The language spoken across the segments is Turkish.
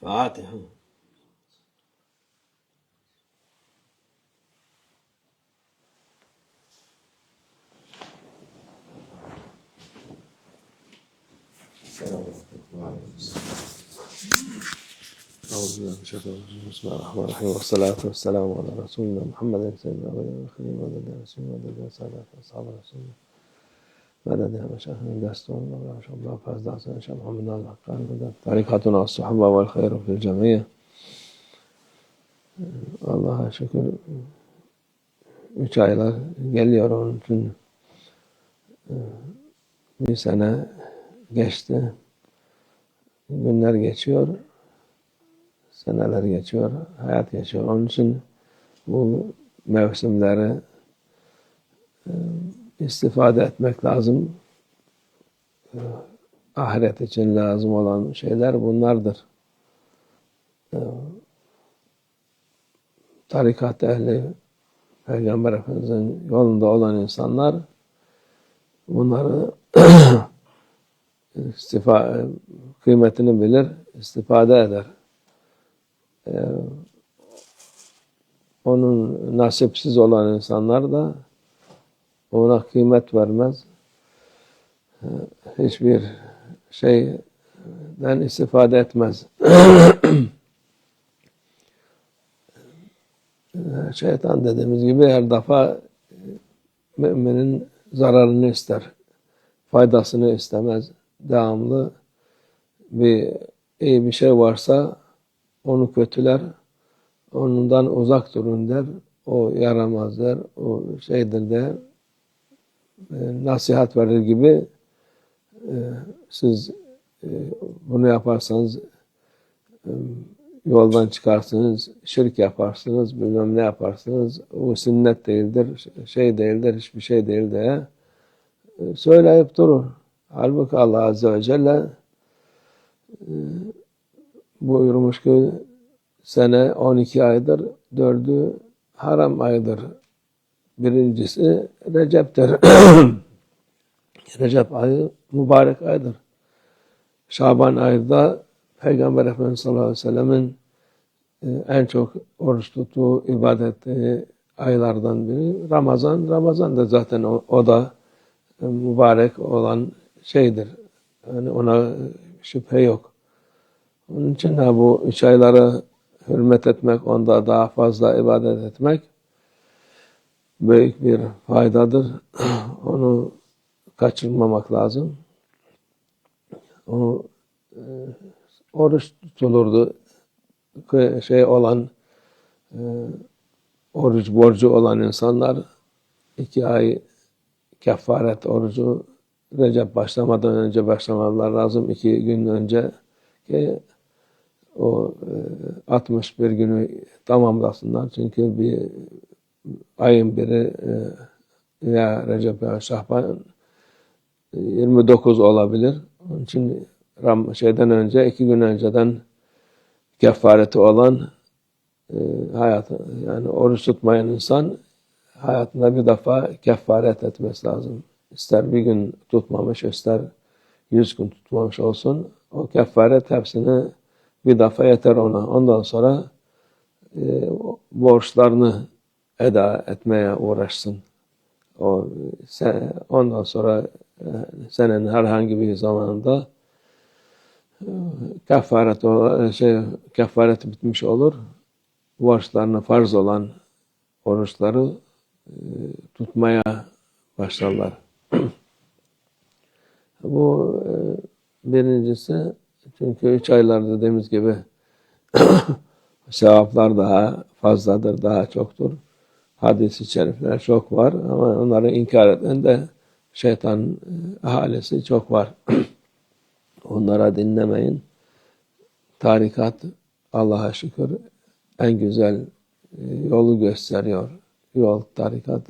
Fatiha. Bismillahirrahmanirrahim. Ve salatu ve selamu ala Resulina Muhammeden seyyidina ve aleyhi ve sellem ve de salat ve sahabe Resulina ve de meşahın destun ve Allah fazla sen şah Muhammed'in hakkı ve tarikatuna as-sahaba vel hayru fil cemiyye. Allah'a şükür 3 aylar geliyor, onun için bir sene geçti. Günler geçiyor, seneler geçiyor, hayat geçiyor. Onun için bu mevsimleri istifade etmek lazım. Ahiret için lazım olan şeyler bunlardır. Tarikat ehli, Peygamber Efendimiz'in yolunda olan insanlar bunları kıymetini bilir, istifade eder. Onun nasipsiz olan insanlar da ona kıymet vermez. Hiçbir şeyden istifade etmez. Şeytan dediğimiz gibi her defa müminin zararını ister. Faydasını istemez. Devamlı iyi bir şey varsa onu kötüler. Ondan uzak durun der. O yaramaz der. O şeydir der. Nasihat verir gibi siz bunu yaparsanız yoldan çıkarsınız, şirk yaparsınız, bilmem ne yaparsınız, o sünnet değildir, şey değildir, hiçbir şey değil diye söyleyip durur. Halbuki Allah Azze ve Celle buyurmuş ki sene 12 aydır, 4'ü haram aydır. Birincisi Recep'tir. Recep ayı mübarek aydır. Şaban ayında Peygamber Efendimiz sallallahu aleyhi ve sellemin en çok oruç tuttuğu, ibadet ettiği aylardan biri Ramazan. Ramazan da zaten o da mübarek olan şeydir. Yani ona şüphe yok. Onun için de bu 3 ayları hürmet etmek, onda daha fazla ibadet etmek büyük bir faydadır. Onu kaçırmamak lazım. O oruç tutulurdu. Oruç borcu olan insanlar 2 ay kefaret orucu Recep başlamadan önce başlamalar lazım. 2 gün önce ki o 61 günü tamamlasınlar. Çünkü bir ayın biri ya Recep ya Şaban 29 olabilir. Onun için şeyden önce 2 gün önceden kefareti olan yani oruç tutmayan insan hayatında bir defa kefaret etmesi lazım. İster bir gün tutmamış, ister 100 gün tutmamış olsun. O kefaret hepsini bir defa yeter ona. Ondan sonra borçlarını eda etmeye uğraşsın. Ondan sonra senenin herhangi bir zamanında kefaret bitmiş olur. Borçlarına farz olan oruçları tutmaya başlarlar. Bu birincisi, çünkü 3 aylar dediğimiz gibi sevaplar daha fazladır, daha çoktur. Hadis-i şerifler çok var ama onları inkar eden de şeytan ahalisi çok var. Onlara dinlemeyin. Tarikat Allah'a şükür en güzel yolu gösteriyor. Yol, tarikat,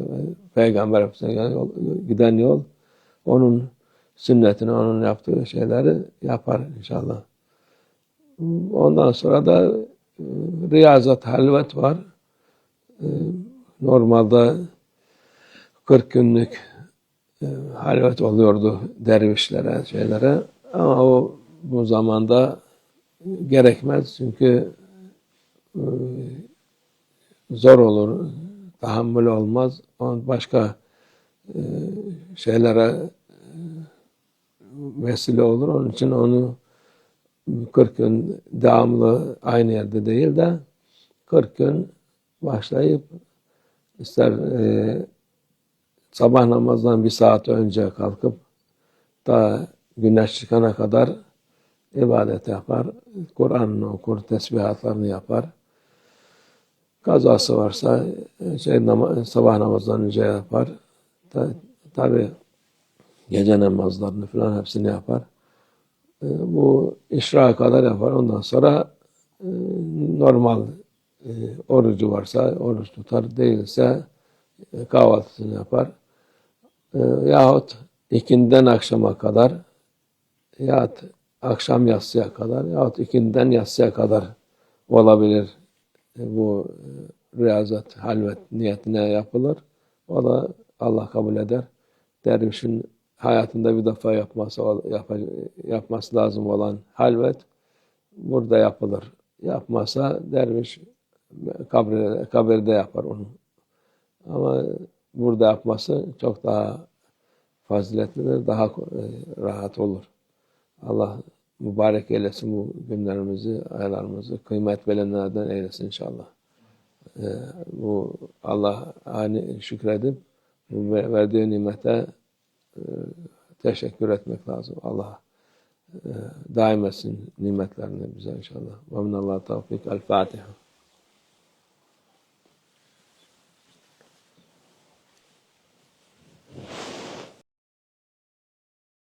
Peygamber Efendimiz'e giden yol. Onun sünnetini, onun yaptığı şeyleri yapar inşallah. Ondan sonra da riyazat, halvet var. Normalde 40 günlük halvet oluyordu dervişlere, şeylere. Ama bu zamanda gerekmez. Çünkü zor olur, tahammül olmaz. Onun başka şeylere vesile olur. Onun için onu 40 gün devamlı aynı yerde değil de 40 gün başlayıp ister sabah namazdan bir saat önce kalkıp da güneş çıkana kadar ibadet yapar, Kur'an'ını okur, tesbihatlarını yapar. Kazası varsa sabah namazdan önce yapar. Tabi gece namazlarını falan hepsini yapar. Bu işrağa kadar yapar. Ondan sonra normal orucu varsa oruç tutar. Değilse kahvaltısını yapar. Yahut ikindiden akşama kadar yahut akşam yatsıya kadar yahut ikindiden yatsıya kadar olabilir. Bu riyazat, halvet niyetine yapılır. O da Allah kabul eder. Dervişin hayatında bir defa yapması lazım olan halvet burada yapılır. Yapmasa derviş kabirde yapar onu. Ama burada yapması çok daha faziletlidir, daha rahat olur. Allah mübarek eylesin bu günlerimizi, aylarımızı, kıymet bilenlerden eylesin inşallah. Bu Allah şükredip bu verdiği nimete teşekkür etmek lazım. Allah daim etsin nimetlerini bize inşallah. Ve minallah tevfik. El Fatiha.